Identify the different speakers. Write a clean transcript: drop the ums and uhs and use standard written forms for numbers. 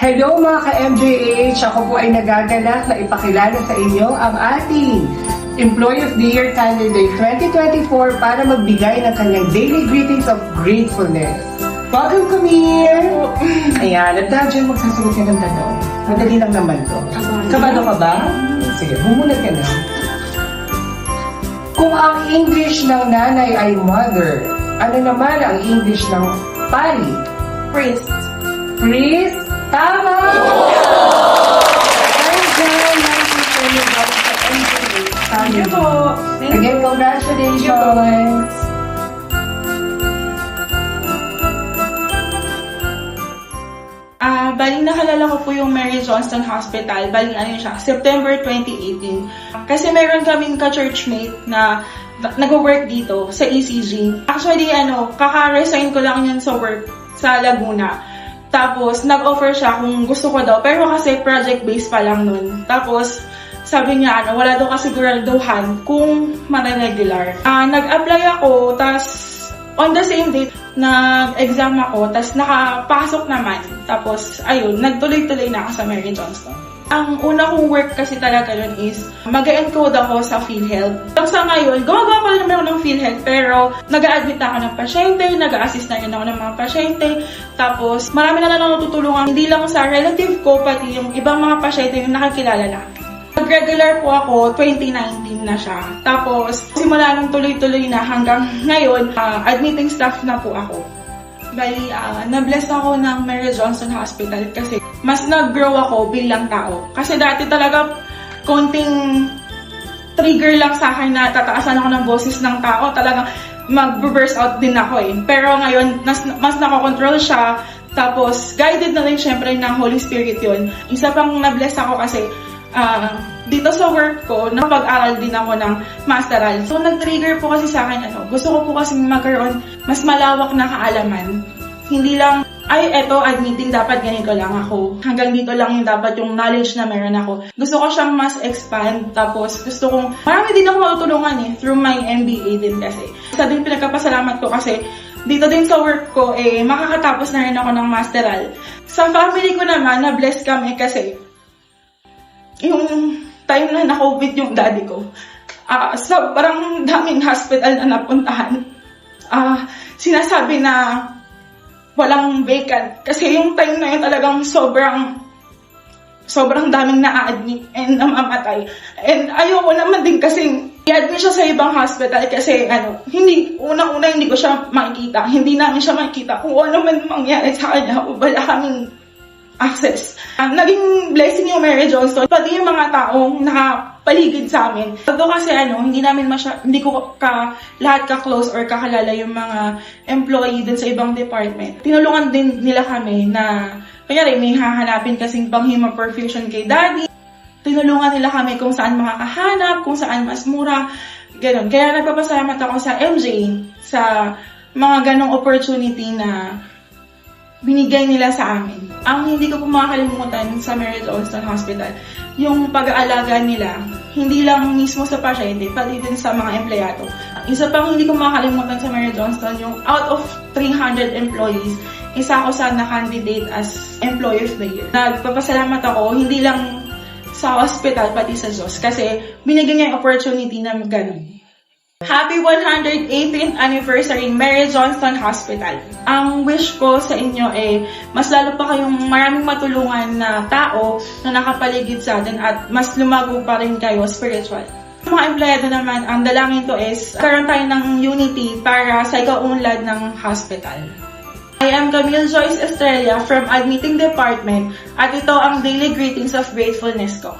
Speaker 1: Hello mga ka-MJH! Ako po ay nagagalak na ipakilala sa inyo ang ating Employee of the Year Candidate 2024 para magbigay ng kanyang daily greetings of gratefulness. Welcome, Camille! Ayan, at dahil dyan magsasagot ka ng tanong. Madali lang naman to. Kabado ka ba? Sige, bumulat ka na. Kung ang English ng nanay ay mother, ano naman ang English ng pari?
Speaker 2: Priest.
Speaker 1: Priest? Tama! Dahil dyan, nakikita niyo ba sa MJH?
Speaker 2: Thank you po.
Speaker 1: Again, congratulations!
Speaker 2: Bali nakalala ko po yung Mary Johnston Hospital. Bali ano siya, September 2018. Kasi meron kaming ka-churchmate na nag-work dito sa ECG. Actually, kaka-resign ko lang yun sa work sa Laguna. Tapos, nag-offer siya kung gusto ko daw. Pero kasi project-based pa lang nun. Tapos, sabi niya, wala daw kasiguraduhan kung mare-regular. Nag-apply ako, tas on the same date, nag-exam ako, tas nakapasok naman. Tapos, ayun, nagtuloy-tuloy na ako sa Mary Johnston. Ang una kong work kasi talaga nun is mag-encode ako sa PhilHealth. Tapos sa ngayon, gumagawa pa rin naman ako ng PhilHealth, pero nag-a-admit ako ng pasyente, nag-a-assist na rin ako ng mga pasyente. Tapos marami na lang natutulungan, hindi lang sa relative ko, pati yung ibang mga pasyente yung nakikilala na. Nag-regular po ako, 2019 na siya. Tapos simula nung tuloy-tuloy na hanggang ngayon, admitting staff na po ako. Bali, na-bless ako ng Mary Johnston Hospital kasi mas nag-grow ako bilang tao. Kasi dati talaga konting trigger lang sa akin na tataasan ako ng boses ng tao. Talagang mag-burst out din ako eh. Pero ngayon, mas nakakontrol siya. Tapos, guided na rin syempre ng Holy Spirit yun. Isa pang na-bless ako kasi dito sa work ko, napag-aral din ako ng masteral. So, nag-trigger po kasi sa akin, gusto ko po kasi magkaroon mas malawak na kaalaman. Hindi lang, admitting dapat ganito lang ako. Hanggang dito lang yung dapat yung knowledge na meron ako. Gusto ko siyang mas expand. Tapos, gusto kong, marami din ako matutulungan through my MBA din kasi. Isa din pinagkapasalamat ko kasi dito din sa work ko, makakatapos na rin ako ng masteral. Sa family ko naman, na-bless kami kasi yung time na na-COVID yung daddy ko, sobrang daming hospital na napuntahan. Sinasabi na walang vacant. Kasi yung time na yun talagang sobrang daming na-admit and namamatay. And ayoko naman din kasi i-admit siya sa ibang hospital kasi unang-una hindi ko siya makikita. Hindi namin siya makikita kung ano man mangyari sa kanya. Wala kaming access. Naging blessing yung Mary Johnston, pati yung mga taong nakapaligid sa amin. Although kasi hindi ko lahat ka-close or kakalala yung mga employee dun sa ibang department. Tinulungan din nila kami na, kanyari may hahanapin kasing pang-hemoperfusion kay daddy. Tinulungan nila kami kung saan makakahanap, kung saan mas mura, ganun. Kaya nagpapasalamat ako sa MJ, sa mga ganong opportunity na binigay nila sa amin. Ang hindi ko po makakalimutan sa Mary Johnston Hospital, yung pag-aalaga nila, hindi lang mismo sa pasyente, pati din sa mga empleyado. Isa pang hindi ko makakalimutan sa Mary Johnston, yung out of 300 employees, isa ako sa na-candidate as Employee of the Year. Nagpapasalamat ako, hindi lang sa hospital, pati sa Diyos, kasi binigyan niya yung opportunity na ganun. Happy 118th anniversary Mary Johnston Hospital. Ang wish ko sa inyo mas lalo pa kayong maraming matulungan na tao na nakapaligid sa atin at mas lumago pa rin kayo spiritual. Mga empleyado naman, ang dalangin ko is karoon tayo ng unity para sa ikaunlad ng hospital. I am Camille Joyce Estrella from Admitting Department at ito ang daily greetings of gratefulness ko.